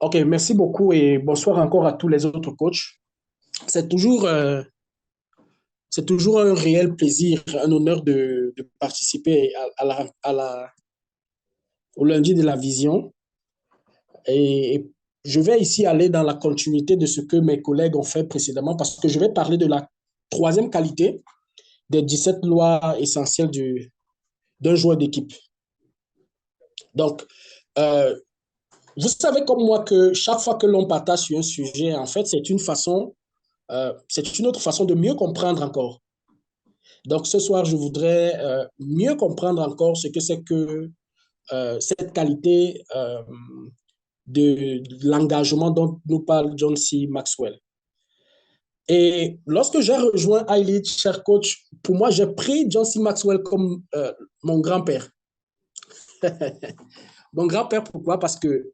Ok, merci beaucoup et bonsoir encore à tous les autres coachs. C'est toujours, euh, c'est toujours un réel plaisir, un honneur de participer au lundi de la vision. Et je vais ici aller dans la continuité de ce que mes collègues ont fait précédemment parce que je vais parler de la troisième qualité des 17 lois essentielles d'un joueur d'équipe. Donc, euh, vous savez comme moi que chaque fois que l'on partage sur un sujet, en fait, c'est une autre façon de mieux comprendre encore. Donc, ce soir, je voudrais mieux comprendre encore ce que c'est que cette qualité de l'engagement dont nous parle John C. Maxwell. Et lorsque j'ai rejoint iLead, cher coach, pour moi, j'ai pris John C. Maxwell comme mon grand-père. Mon grand-père, pourquoi? Parce que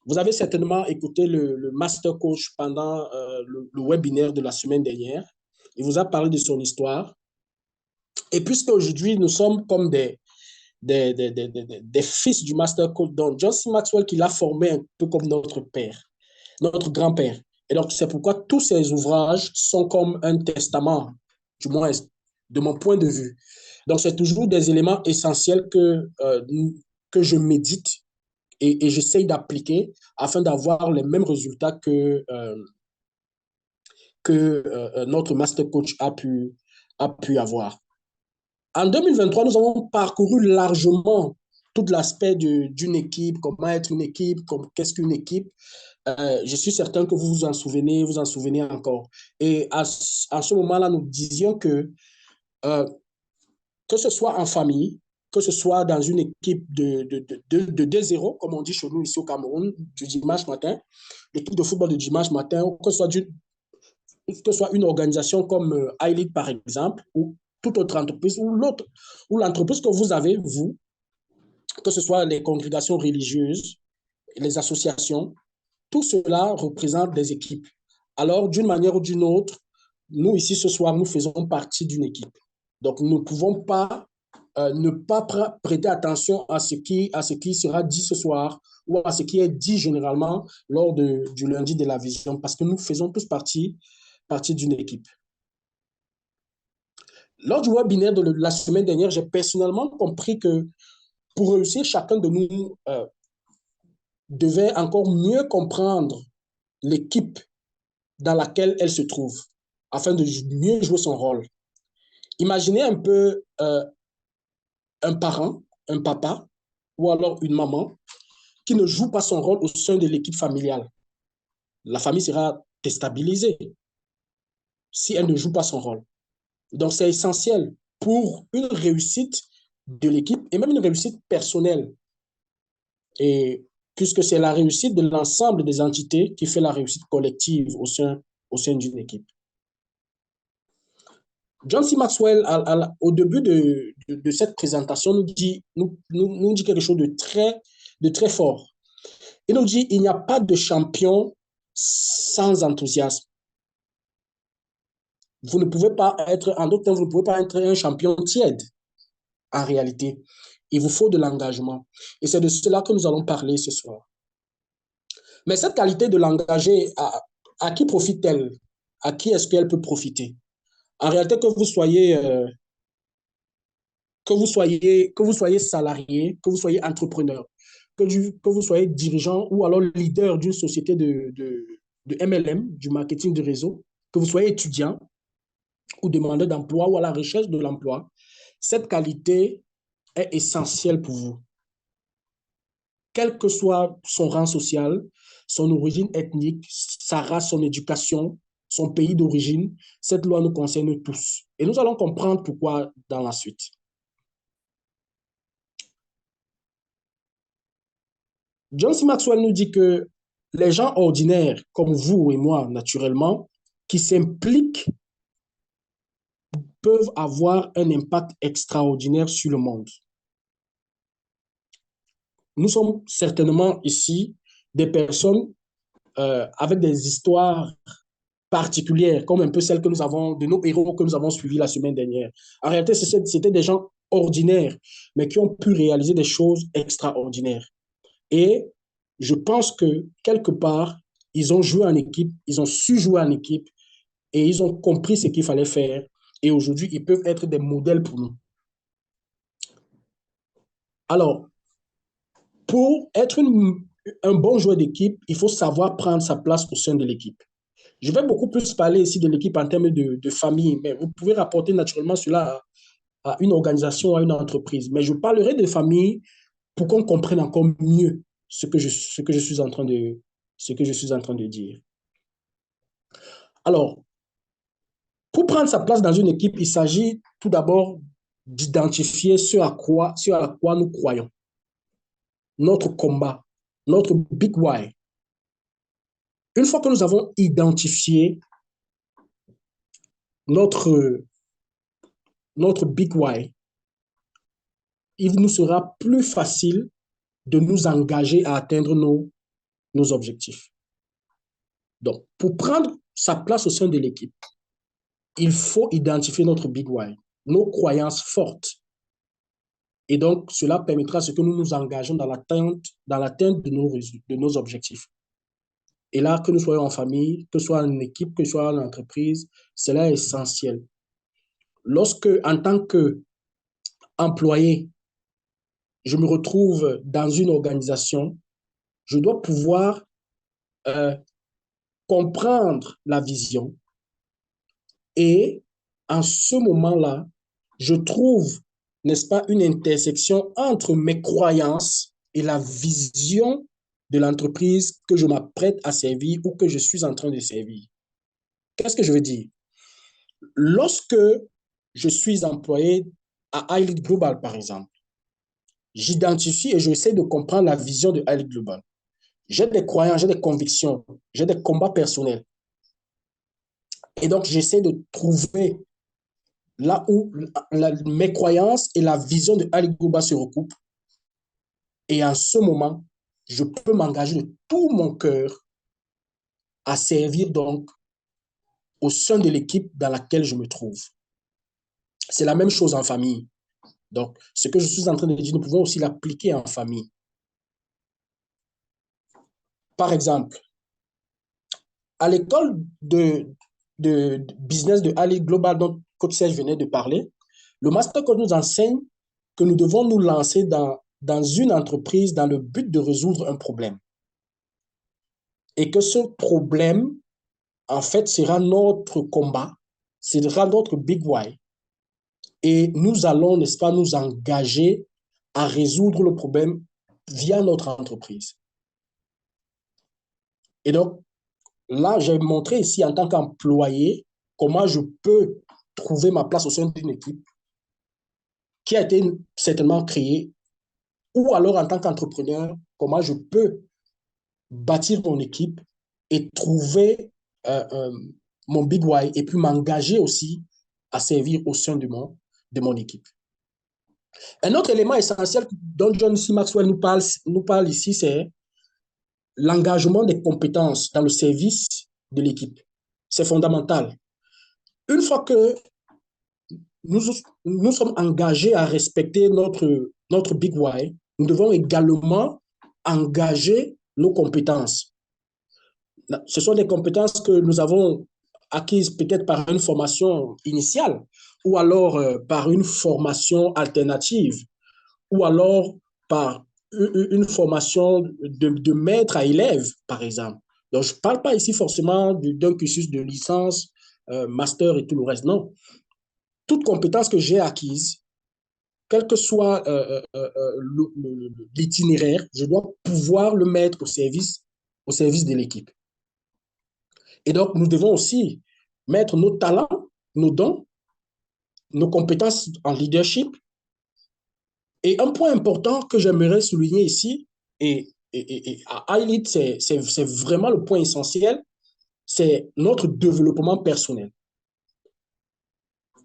vous avez certainement écouté le master coach pendant le webinaire de la semaine dernière. Il vous a parlé de son histoire. Et puisque aujourd'hui, nous sommes comme des fils du master coach, donc John C. Maxwell qui l'a formé un peu comme notre père, notre grand-père. Et donc, c'est pourquoi tous ces ouvrages sont comme un testament, du moins de mon point de vue. Donc, c'est toujours des éléments essentiels que je médite et j'essaye d'appliquer afin d'avoir les mêmes résultats que notre master coach a pu avoir. En 2023, nous avons parcouru largement tout l'aspect d'une équipe, comment être une équipe, qu'est-ce qu'une équipe. Je suis certain que vous en souvenez encore. Et à ce moment-là, nous disions euh, que ce soit en famille, que ce soit dans une équipe de 2-0, comme on dit chez nous ici au Cameroun, du dimanche matin, l'équipe de football du dimanche matin, ou que ce soit une organisation comme iLead, par exemple, ou toute autre entreprise, ou l'entreprise que vous avez, vous, que ce soit les congrégations religieuses, les associations, tout cela représente des équipes. Alors, d'une manière ou d'une autre, nous, ici, ce soir, nous faisons partie d'une équipe. Donc, nous ne pouvons pas ne pas prêter attention à ce qui sera dit ce soir ou à ce qui est dit généralement lors du lundi de la vision, parce que nous faisons tous partie d'une équipe. Lors du webinaire de la semaine dernière, j'ai personnellement compris que pour réussir, chacun de nous devait encore mieux comprendre l'équipe dans laquelle elle se trouve afin de mieux jouer son rôle. Imaginez un peu un parent, un papa ou alors une maman qui ne joue pas son rôle au sein de l'équipe familiale. La famille sera déstabilisée si elle ne joue pas son rôle. Donc, c'est essentiel pour une réussite de l'équipe et même une réussite personnelle. Et puisque c'est la réussite de l'ensemble des entités qui fait la réussite collective au sein d'une équipe. John C. Maxwell, au début de cette présentation, nous dit quelque chose de très fort. Il nous dit, il n'y a pas de champion sans enthousiasme. Vous ne pouvez pas être, en d'autres termes, vous ne pouvez pas être un champion tiède, en réalité. Il vous faut de l'engagement. Et c'est de cela que nous allons parler ce soir. Mais cette qualité de l'engagé, à qui profite-t-elle? À qui est-ce qu'elle peut profiter? En réalité, que vous soyez salarié, que vous soyez entrepreneur, que vous soyez dirigeant ou alors leader d'une société de MLM, du marketing de réseau, que vous soyez étudiant ou demandeur d'emploi ou à la recherche de l'emploi, cette qualité est essentielle pour vous. Quel que soit son rang social, son origine ethnique, sa race, son éducation, son pays d'origine, cette loi nous concerne tous. Et nous allons comprendre pourquoi dans la suite. John C. Maxwell nous dit que les gens ordinaires, comme vous et moi, naturellement, qui s'impliquent, peuvent avoir un impact extraordinaire sur le monde. Nous sommes certainement ici des personnes avec des histoires particulières, comme un peu celles que nous avons, de nos héros que nous avons suivis la semaine dernière. En réalité, c'était des gens ordinaires, mais qui ont pu réaliser des choses extraordinaires. Et je pense que quelque part, ils ont joué en équipe, ils ont su jouer en équipe et ils ont compris ce qu'il fallait faire. Et aujourd'hui, ils peuvent être des modèles pour nous. Alors, pour être un bon joueur d'équipe, il faut savoir prendre sa place au sein de l'équipe. Je vais beaucoup plus parler ici de l'équipe en termes de famille, mais vous pouvez rapporter naturellement cela à une organisation, à une entreprise. Mais je parlerai de famille pour qu'on comprenne encore mieux ce que je suis en train de dire. Alors, pour prendre sa place dans une équipe, il s'agit tout d'abord d'identifier ce à quoi nous croyons, notre combat, notre big why. Une fois que nous avons identifié notre, notre big why, il nous sera plus facile de nous engager à atteindre nos objectifs. Donc, pour prendre sa place au sein de l'équipe, il faut identifier notre big why, nos croyances fortes. Et donc, cela permettra à ce que nous nous engageons dans l'atteinte de nos objectifs. Et là, que nous soyons en famille, que ce soit en équipe, que ce soit en entreprise, cela est essentiel. Lorsque, en tant qu'employé, je me retrouve dans une organisation, je dois pouvoir euh, comprendre la vision et en ce moment-là, je trouve, n'est-ce pas, une intersection entre mes croyances et la vision de l'entreprise que je m'apprête à servir ou que je suis en train de servir. Qu'est-ce que je veux dire? Lorsque je suis employé à iLead Global, par exemple, j'identifie et j'essaie de comprendre la vision de iLead Global. J'ai des croyances, j'ai des convictions, j'ai des combats personnels. Et donc, j'essaie de trouver là où mes croyances et la vision de iLead Global se recoupent. Et en ce moment, je peux m'engager de tout mon cœur à servir donc au sein de l'équipe dans laquelle je me trouve. C'est la même chose en famille. Donc, ce que je suis en train de dire, nous pouvons aussi l'appliquer en famille. Par exemple, à l'école de business de Ali Global dont Coach Serge venait de parler, le Master Coach nous enseigne que nous devons nous lancer dans une entreprise dans le but de résoudre un problème. Et que ce problème, en fait, sera notre combat, sera notre big why. Et nous allons, n'est-ce pas, nous engager à résoudre le problème via notre entreprise. Et donc, là, j'ai montré ici en tant qu'employé comment je peux trouver ma place au sein d'une équipe qui a été certainement créée, ou alors en tant qu'entrepreneur, comment je peux bâtir mon équipe et trouver euh, euh, mon big why et puis m'engager aussi à servir au sein de mon équipe. Un autre élément essentiel dont John C. Maxwell nous parle ici, c'est l'engagement des compétences dans le service de l'équipe. C'est fondamental. Une fois que nous, nous sommes engagés à respecter notre big why, nous devons également engager nos compétences. Ce sont des compétences que nous avons acquises peut-être par une formation initiale ou alors par une formation alternative ou alors par une formation de maître à élève, par exemple. Donc, je ne parle pas ici forcément d'un cursus de licence, master et tout le reste. Non. Toute compétence que j'ai acquise, quel que soit l'itinéraire, je dois pouvoir le mettre au service de l'équipe. Et donc, nous devons aussi mettre nos talents, nos dons, nos compétences en leadership. Et un point important que j'aimerais souligner ici, et à iLead, c'est vraiment le point essentiel, c'est notre développement personnel.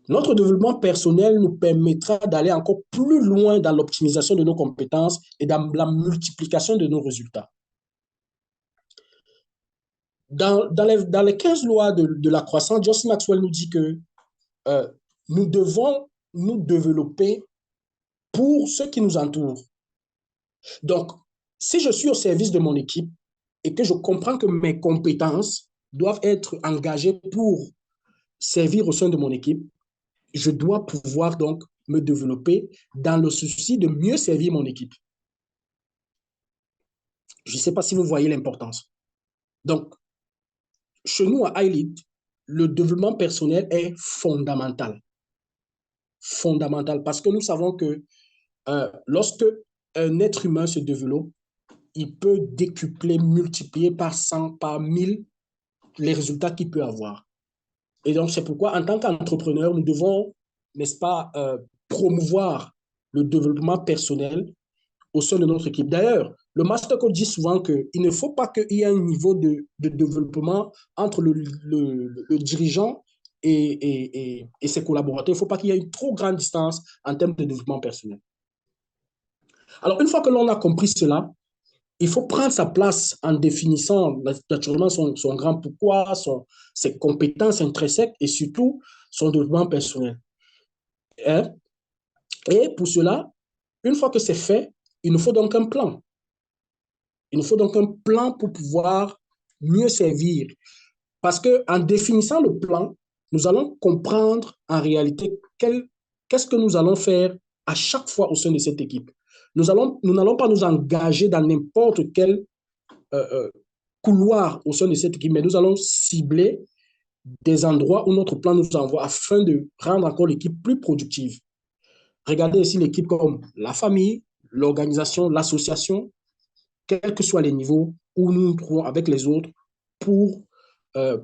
Notre développement personnel nous permettra d'aller encore plus loin dans l'optimisation de nos compétences et dans la multiplication de nos résultats. Dans les 15 lois de la croissance, John C. Maxwell nous dit que nous devons nous développer pour ceux qui nous entourent. Donc, Si je suis au service de mon équipe et que je comprends que mes compétences doivent être engagées pour servir au sein de mon équipe, je dois pouvoir donc me développer dans le souci de mieux servir mon équipe. Je ne sais pas si vous voyez l'importance. Donc, chez nous à iLead, le développement personnel est fondamental. Fondamental parce que nous savons que lorsque un être humain se développe, il peut décupler, multiplier par 100, par 1000 les résultats qu'il peut avoir. Et donc, c'est pourquoi, en tant qu'entrepreneur, nous devons, n'est-ce pas, promouvoir le développement personnel au sein de notre équipe. D'ailleurs, le master coach dit souvent qu'il ne faut pas qu'il y ait un niveau de développement entre le dirigeant et ses collaborateurs. Il ne faut pas qu'il y ait une trop grande distance en termes de développement personnel. Alors, une fois que l'on a compris cela, il faut prendre sa place en définissant naturellement son grand pourquoi, ses compétences intrinsèques et surtout son développement personnel. Et pour cela, une fois que c'est fait, il nous faut donc un plan. Il nous faut donc un plan pour pouvoir mieux servir. Parce qu'en définissant le plan, nous allons comprendre en réalité qu'est-ce que nous allons faire à chaque fois au sein de cette équipe. Nous n'allons pas nous engager dans n'importe quel couloir au sein de cette équipe, mais nous allons cibler des endroits où notre plan nous envoie afin de rendre encore l'équipe plus productive. Regardez ici l'équipe comme la famille, l'organisation, l'association, quels que soient les niveaux où nous nous trouvons avec les autres pour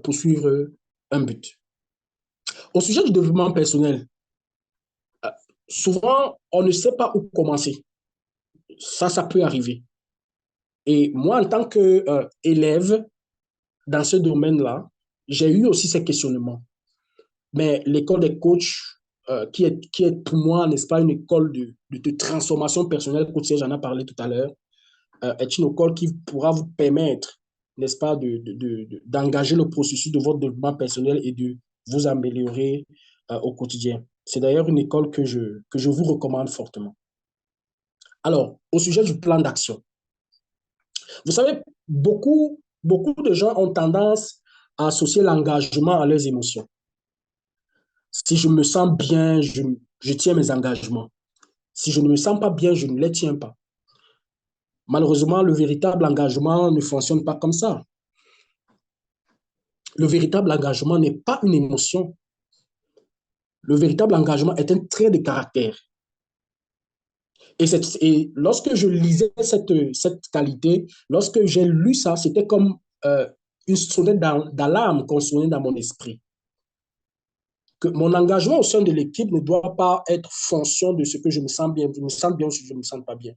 poursuivre un but. Au sujet du développement personnel, souvent, on ne sait pas où commencer. Ça peut arriver. Et moi, en tant qu'élève dans ce domaine-là, j'ai eu aussi ces questionnements. Mais l'école des coachs, qui est pour moi, n'est-ce pas, une école de transformation personnelle, coach j'en ai parlé tout à l'heure, est une école qui pourra vous permettre, n'est-ce pas, d'engager le processus de votre développement personnel et de vous améliorer au quotidien. C'est d'ailleurs une école que je vous recommande fortement. Alors, au sujet du plan d'action, vous savez, beaucoup de gens ont tendance à associer l'engagement à leurs émotions. Si je me sens bien, je tiens mes engagements. Si je ne me sens pas bien, je ne les tiens pas. Malheureusement, le véritable engagement ne fonctionne pas comme ça. Le véritable engagement n'est pas une émotion. Le véritable engagement est un trait de caractère. Et lorsque je lisais cette qualité, lorsque j'ai lu ça, c'était comme une sonnette d'alarme qu'on sonnait dans mon esprit. Que mon engagement au sein de l'équipe ne doit pas être fonction de ce que je me sens bien, je me sens bien ou si je ne me sens pas bien.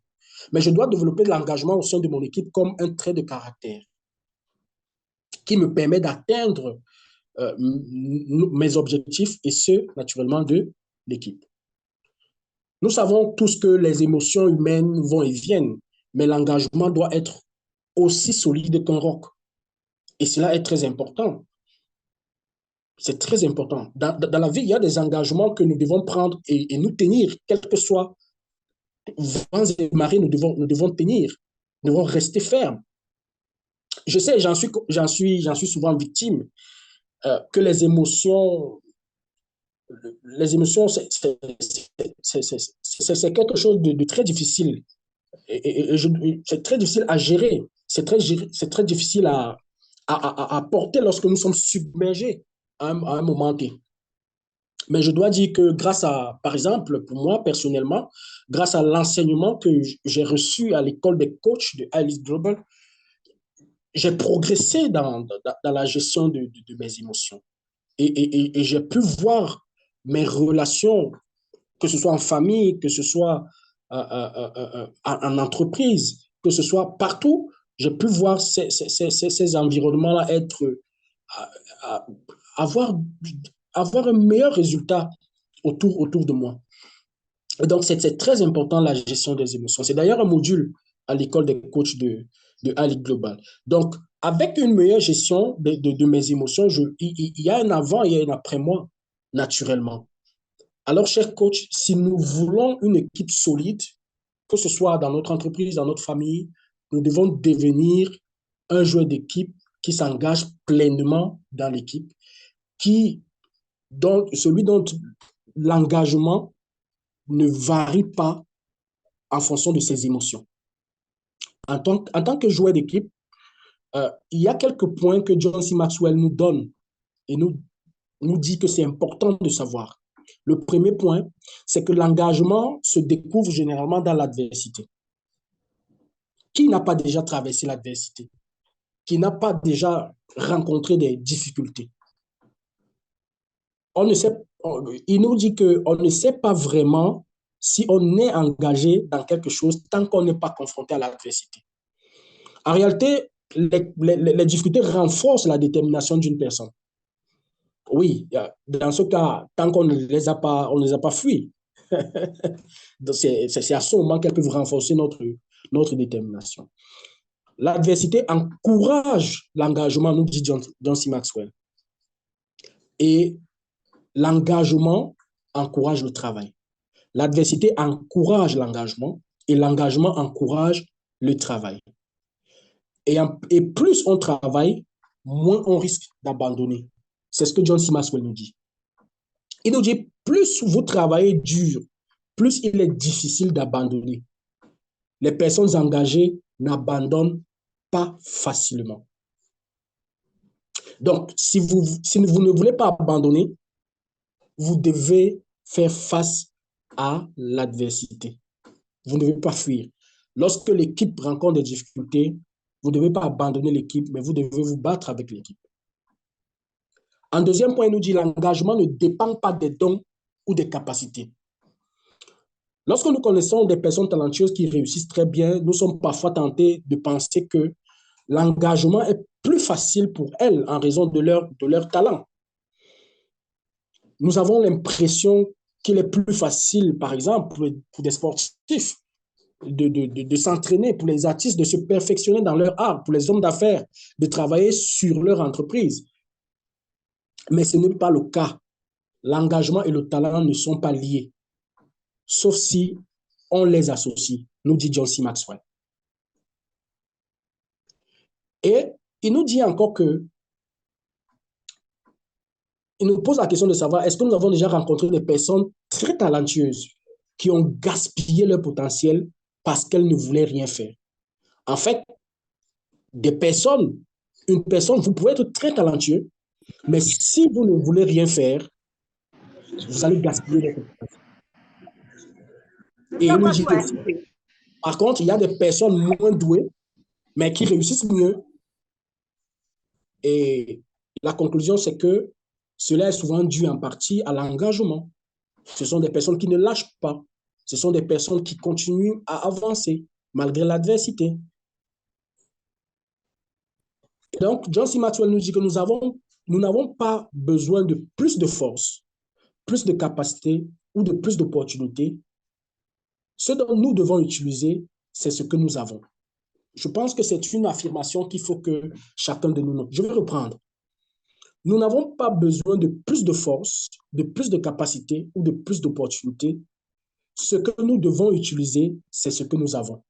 Mais je dois développer de l'engagement au sein de mon équipe comme un trait de caractère qui me permet d'atteindre mes objectifs et ceux, naturellement, de l'équipe. Nous savons tous que les émotions humaines vont et viennent, mais l'engagement doit être aussi solide qu'un roc. Et cela est très important. C'est très important. Dans la vie, il y a des engagements que nous devons prendre et nous tenir, quel que soit vents et marées, nous devons tenir. Nous devons rester fermes. Je sais, j'en suis souvent victime, que les émotions, c'est quelque chose de très difficile. C'est très difficile à gérer. C'est très difficile à porter lorsque nous sommes submergés à un moment T. Mais je dois dire que grâce à, par exemple, pour moi personnellement, grâce à l'enseignement que j'ai reçu à l'école des coachs de Alice Global, j'ai progressé dans la gestion de mes émotions. Et j'ai pu voir mes relations, que ce soit en famille, que ce soit en entreprise, que ce soit partout, j'ai pu voir ces environnements-là être, à, avoir, avoir un meilleur résultat autour de moi. Et donc, c'est très important la gestion des émotions. C'est d'ailleurs un module à l'école des coachs de Ali Global. Donc, avec une meilleure gestion de mes émotions, il y a un avant et un après moi, naturellement. Alors, chers coachs, si nous voulons une équipe solide, que ce soit dans notre entreprise, dans notre famille, nous devons devenir un joueur d'équipe qui s'engage pleinement dans l'équipe, celui dont l'engagement ne varie pas en fonction de ses émotions. En tant que joueur d'équipe, il y a quelques points que John C. Maxwell nous donne et nous dit que c'est important de savoir. Le premier point, c'est que l'engagement se découvre généralement dans l'adversité. Qui n'a pas déjà traversé l'adversité? Qui n'a pas déjà rencontré des difficultés? Il nous dit qu'on ne sait pas vraiment si on est engagé dans quelque chose tant qu'on n'est pas confronté à l'adversité. En réalité, les difficultés renforcent la détermination d'une personne. Oui, dans ce cas, tant qu'on ne les a pas, on ne les a pas fuis. C'est à ce moment qu'elles peuvent renforcer notre détermination. L'adversité encourage l'engagement, nous dit John C. Maxwell. Et l'engagement encourage le travail. L'adversité encourage l'engagement et l'engagement encourage le travail. Et plus on travaille, moins on risque d'abandonner. C'est ce que John C. Maxwell nous dit. Il nous dit, plus vous travaillez dur, plus il est difficile d'abandonner. Les personnes engagées n'abandonnent pas facilement. Donc, si vous ne voulez pas abandonner, vous devez faire face à l'adversité. Vous ne devez pas fuir. Lorsque l'équipe rencontre des difficultés, vous ne devez pas abandonner l'équipe, mais vous devez vous battre avec l'équipe. En deuxième point, il nous dit l'engagement ne dépend pas des dons ou des capacités. Lorsque nous connaissons des personnes talentueuses qui réussissent très bien, nous sommes parfois tentés de penser que l'engagement est plus facile pour elles en raison de leur talent. Nous avons l'impression qu'il est plus facile, par exemple, pour des sportifs, de s'entraîner, pour les artistes de se perfectionner dans leur art, pour les hommes d'affaires de travailler sur leur entreprise. Mais ce n'est pas le cas. L'engagement et le talent ne sont pas liés, sauf si on les associe, nous dit John C. Maxwell. Et il nous dit encore que, il nous pose la question de savoir, est-ce que nous avons déjà rencontré des personnes très talentueuses qui ont gaspillé leur potentiel parce qu'elles ne voulaient rien faire? En fait, une personne, vous pouvez être très talentueux, mais si vous ne voulez rien faire, vous allez gaspiller votre potentiel. Et il nous dit aussi, par contre, il y a des personnes moins douées, mais qui réussissent mieux. Et la conclusion, c'est que cela est souvent dû en partie à l'engagement. Ce sont des personnes qui ne lâchent pas. Ce sont des personnes qui continuent à avancer malgré l'adversité. Et donc, John C. Maxwell nous dit que nous n'avons pas besoin de plus de force, plus de capacité ou de plus d'opportunités. Ce dont nous devons utiliser, c'est ce que nous avons. Je pense que c'est une affirmation qu'il faut que chacun de nous note. Je vais reprendre. Nous n'avons pas besoin de plus de force, de plus de capacité ou de plus d'opportunités. Ce que nous devons utiliser, c'est ce que nous avons.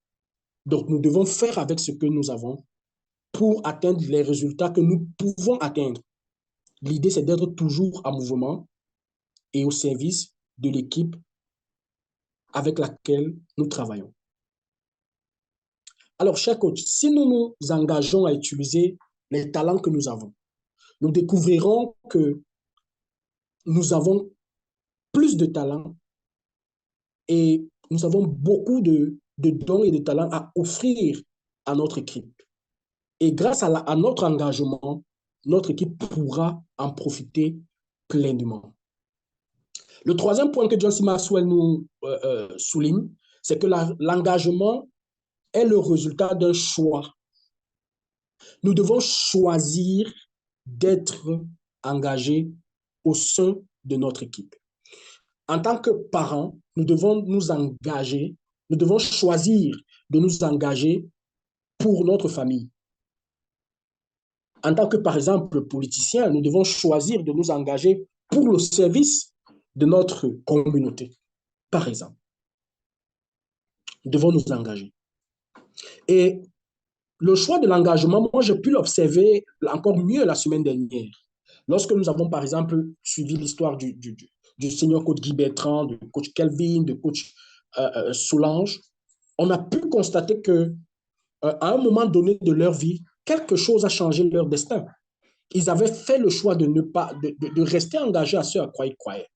Donc, nous devons faire avec ce que nous avons pour atteindre les résultats que nous pouvons atteindre. L'idée, c'est d'être toujours en mouvement et au service de l'équipe avec laquelle nous travaillons. Alors, chers coachs, si nous nous engageons à utiliser les talents que nous avons, nous découvrirons que nous avons plus de talents et nous avons beaucoup de dons et de talents à offrir à notre équipe. Et grâce à notre engagement, notre équipe pourra en profiter pleinement. Le troisième point que John C. Maxwell nous souligne, c'est que l'engagement est le résultat d'un choix. Nous devons choisir d'être engagés au sein de notre équipe. En tant que parents, nous devons nous engager, nous devons choisir de nous engager pour notre famille. En tant que, par exemple, politicien, nous devons choisir de nous engager pour le service de notre communauté, par exemple. Nous devons nous engager. Et Le choix de l'engagement, moi, j'ai pu l'observer encore mieux la semaine dernière. Lorsque nous avons, par exemple, suivi l'histoire du senior coach Guy Bertrand, du coach Kelvin, du coach Solange, on a pu constater que à un moment donné de leur vie, quelque chose a changé leur destin. Ils avaient fait le choix de ne pas, de rester engagés à ce à quoi ils croyaient.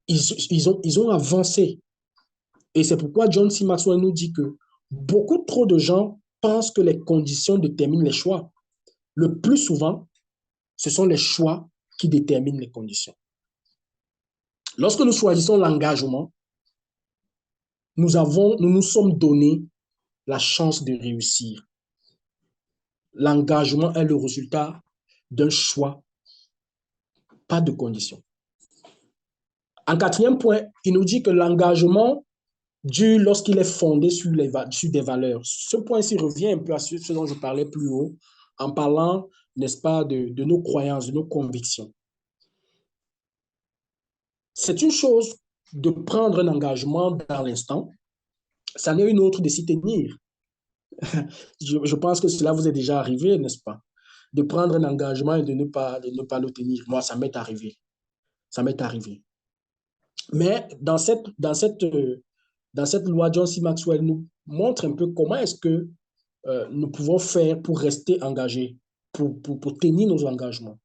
Ils ont avancé. Et c'est pourquoi John C. Maxwell nous dit que beaucoup trop de gens pensent que les conditions déterminent les choix. Le plus souvent, ce sont les choix qui déterminent les conditions. Lorsque nous choisissons l'engagement, nous nous sommes donné la chance de réussir. L'engagement est le résultat d'un choix, pas de conditions. En quatrième point, il nous dit que l'engagement dure lorsqu'il est fondé sur des valeurs. Ce point-ci revient un peu à ce dont je parlais plus haut, en parlant, n'est-ce pas, de nos croyances, de nos convictions. C'est une chose de prendre un engagement dans l'instant, ça n'est une autre de s'y tenir. Je pense que cela vous est déjà arrivé, n'est-ce pas? De prendre un engagement et de ne pas le tenir. Moi, ça m'est arrivé. Ça m'est arrivé. Mais dans cette loi, John C. Maxwell nous montre un peu comment est-ce que nous pouvons faire pour rester engagés, pour tenir nos engagements.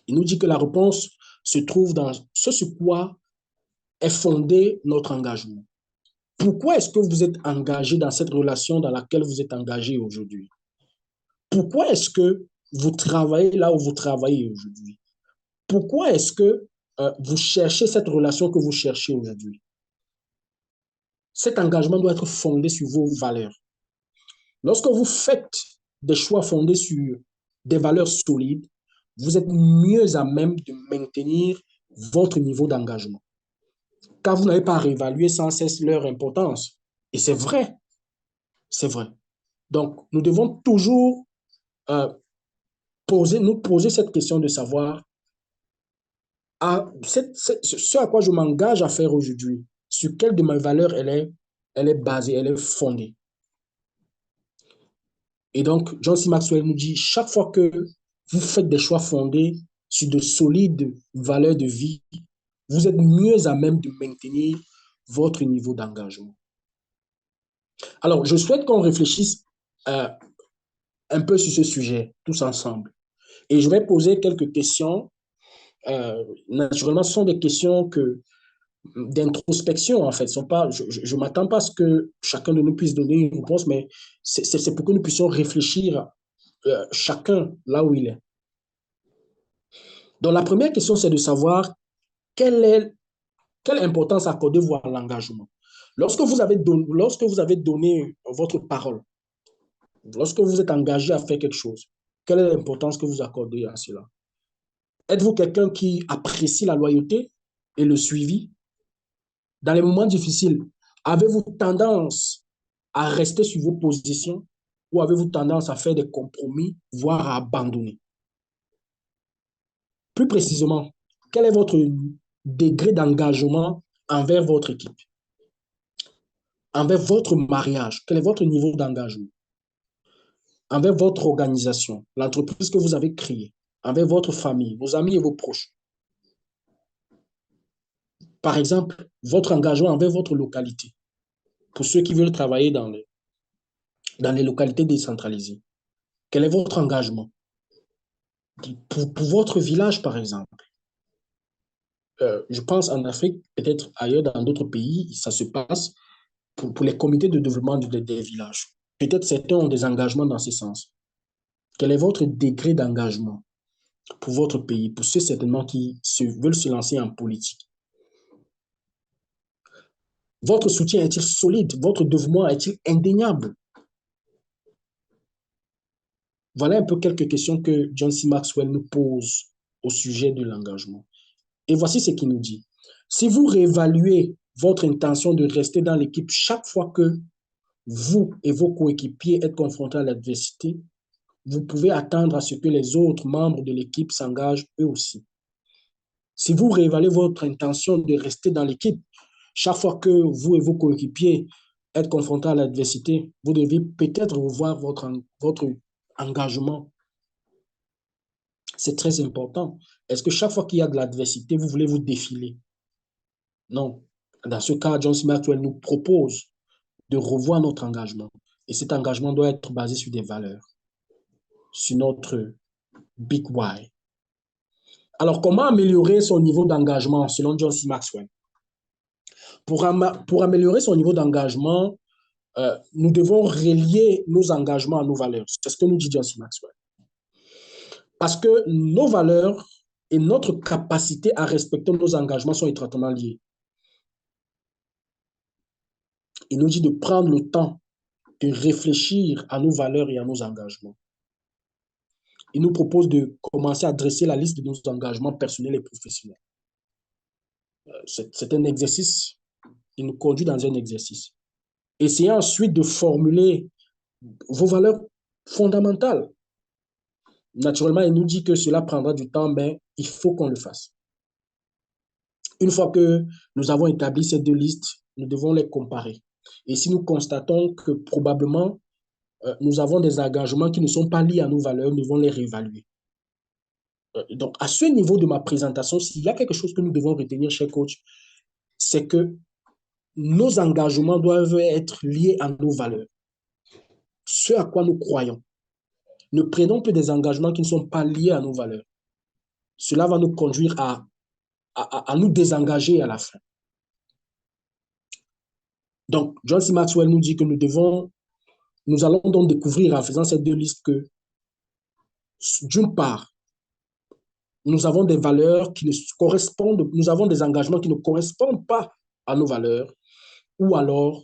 Il nous dit que la réponse se trouve dans ce sur quoi est fondé notre engagement. Pourquoi est-ce que vous êtes engagé dans cette relation dans laquelle vous êtes engagé aujourd'hui? Pourquoi est-ce que vous travaillez là où vous travaillez aujourd'hui? Pourquoi est-ce que vous cherchez cette relation que vous cherchez aujourd'hui? Cet engagement doit être fondé sur vos valeurs. Lorsque vous faites des choix fondés sur des valeurs solides, vous êtes mieux à même de maintenir votre niveau d'engagement. Car vous n'avez pas à réévaluer sans cesse leur importance. Et c'est vrai, c'est vrai. Donc, nous devons toujours euh, nous poser cette question de savoir ce à quoi je m'engage à faire aujourd'hui, sur quelle de mes valeurs elle est basée, elle est fondée. Et donc, John C. Maxwell nous dit, chaque fois que vous faites des choix fondés sur de solides valeurs de vie, vous êtes mieux à même de maintenir votre niveau d'engagement. Alors, je souhaite qu'on réfléchisse un peu sur ce sujet, tous ensemble. Et je vais poser quelques questions. Naturellement, ce sont des questions d'introspection, en fait. Je ne m'attends pas à ce que chacun de nous puisse donner une réponse, mais c'est pour que nous puissions réfléchir chacun là où il est. Donc, la première question, c'est de savoir quelle importance accordez-vous à l'engagement. Lorsque vous avez donné votre parole, lorsque vous êtes engagé à faire quelque chose, quelle est l'importance que vous accordez à cela? Êtes-vous quelqu'un qui apprécie la loyauté et le suivi? Dans les moments difficiles, avez-vous tendance à rester sur vos positions ou avez-vous tendance à faire des compromis, voire à abandonner? Plus précisément, quel est votre degré d'engagement envers votre équipe, envers votre mariage? Quel est votre niveau d'engagement? Envers votre organisation, l'entreprise que vous avez créée, envers votre famille, vos amis et vos proches. Par exemple, votre engagement envers votre localité, pour ceux qui veulent travailler dans les localités décentralisées. Quel est votre engagement? Pour votre village, par exemple. Je pense en Afrique, peut-être ailleurs dans d'autres pays, ça se passe pour les comités de développement des villages. Peut-être certains ont des engagements dans ce sens. Quel est votre degré d'engagement pour votre pays, pour ceux certainement qui veulent se lancer en politique? Votre soutien est-il solide? Votre dévouement est-il indéniable? Voilà un peu quelques questions que John C. Maxwell nous pose au sujet de l'engagement. Et voici ce qu'il nous dit. Si vous réévaluez votre intention de rester dans l'équipe chaque fois que vous et vos coéquipiers êtes confrontés à l'adversité, vous pouvez attendre à ce que les autres membres de l'équipe s'engagent eux aussi. Si vous réévaluez votre intention de rester dans l'équipe chaque fois que vous et vos coéquipiers être confronté à l'adversité, vous devez peut-être revoir votre engagement. C'est très important. Est-ce que chaque fois qu'il y a de l'adversité, vous voulez vous défiler? Non. Dans ce cas, John C. Maxwell nous propose de revoir notre engagement. Et cet engagement doit être basé sur des valeurs, sur notre big why. Alors, comment améliorer son niveau d'engagement selon John C. Maxwell? Pour améliorer son niveau d'engagement, nous devons relier nos engagements à nos valeurs. C'est ce que nous dit John C. Maxwell. Parce que nos valeurs et notre capacité à respecter nos engagements sont étroitement liés. Il nous dit de prendre le temps de réfléchir à nos valeurs et à nos engagements. Il nous propose de commencer à dresser la liste de nos engagements personnels et professionnels. C'est un exercice, il nous conduit dans un exercice. Essayez ensuite de formuler vos valeurs fondamentales. Naturellement, il nous dit que cela prendra du temps, mais il faut qu'on le fasse. Une fois que nous avons établi ces deux listes, nous devons les comparer. Et si nous constatons que probablement nous avons des engagements qui ne sont pas liés à nos valeurs, nous devons les réévaluer. Donc, à ce niveau de ma présentation, s'il y a quelque chose que nous devons retenir, cher coach, c'est que nos engagements doivent être liés à nos valeurs, ce à quoi nous croyons. Ne prenons plus des engagements qui ne sont pas liés à nos valeurs. Cela va nous conduire à nous désengager à la fin. Donc, John C. Maxwell nous dit que nous allons donc découvrir en faisant ces deux listes que, d'une part, nous avons des valeurs qui ne correspondent, nous avons des engagements qui ne correspondent pas à nos valeurs, ou alors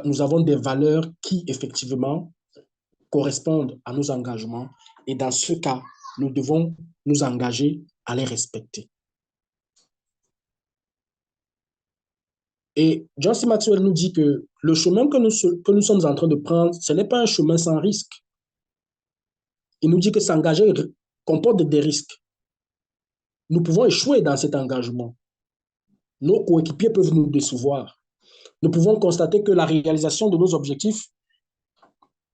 nous avons des valeurs qui, effectivement, correspondent à nos engagements. Et dans ce cas, nous devons nous engager à les respecter. Et John C. Maxwell nous dit que le chemin que nous sommes en train de prendre, ce n'est pas un chemin sans risque. Il nous dit que s'engager comporte des risques. Nous pouvons échouer dans cet engagement. Nos coéquipiers peuvent nous décevoir. Nous pouvons constater que la réalisation de nos objectifs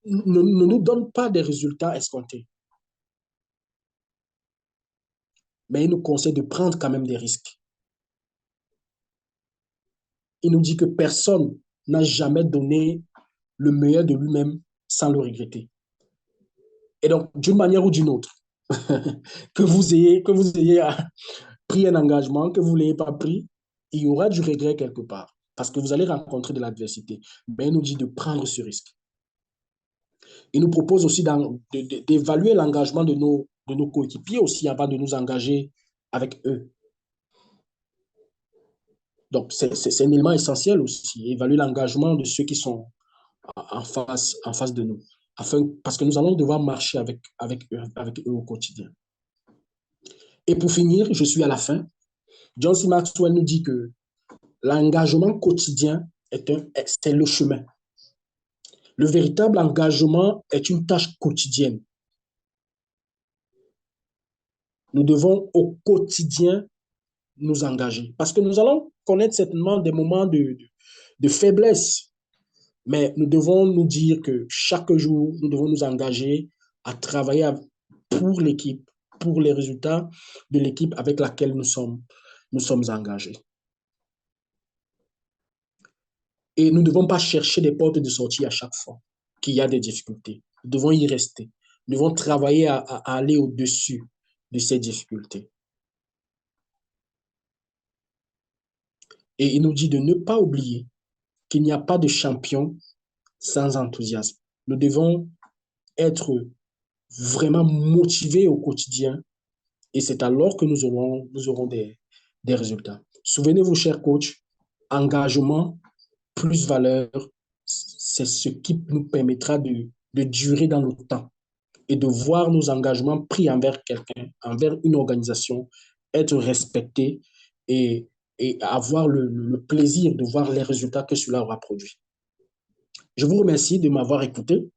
ne nous donne pas des résultats escomptés. Mais il nous conseille de prendre quand même des risques. Il nous dit que personne n'a jamais donné le meilleur de lui-même sans le regretter. Et donc, d'une manière ou d'une autre, que vous ayez pris un engagement, que vous ne l'ayez pas pris, il y aura du regret quelque part parce que vous allez rencontrer de l'adversité. Mais il nous dit de prendre ce risque. Il nous propose aussi d'évaluer l'engagement de nos coéquipiers aussi avant de nous engager avec eux. Donc, c'est un élément essentiel aussi, évaluer l'engagement de ceux qui sont en face de nous, parce que nous allons devoir marcher avec eux au quotidien. Et pour finir, je suis à la fin. John C. Maxwell nous dit que l'engagement quotidien c'est le chemin. Le véritable engagement est une tâche quotidienne. Nous devons au quotidien nous engager parce que nous allons connaître certainement des moments de faiblesse, mais nous devons nous dire que chaque jour, nous devons nous engager à travailler pour l'équipe, pour les résultats de l'équipe avec laquelle nous sommes engagés. Et nous ne devons pas chercher des portes de sortie à chaque fois qu'il y a des difficultés. Nous devons y rester. Nous devons travailler à aller au-dessus de ces difficultés. Et il nous dit de ne pas oublier qu'il n'y a pas de champion sans enthousiasme. Nous devons être vraiment motivés au quotidien et c'est alors que nous aurons des résultats. Souvenez-vous, chers coachs, engagement plus valeur, c'est ce qui nous permettra de durer dans le temps et de voir nos engagements pris envers quelqu'un, envers une organisation, être respectés et avoir le plaisir de voir les résultats que cela aura produit. Je vous remercie de m'avoir écouté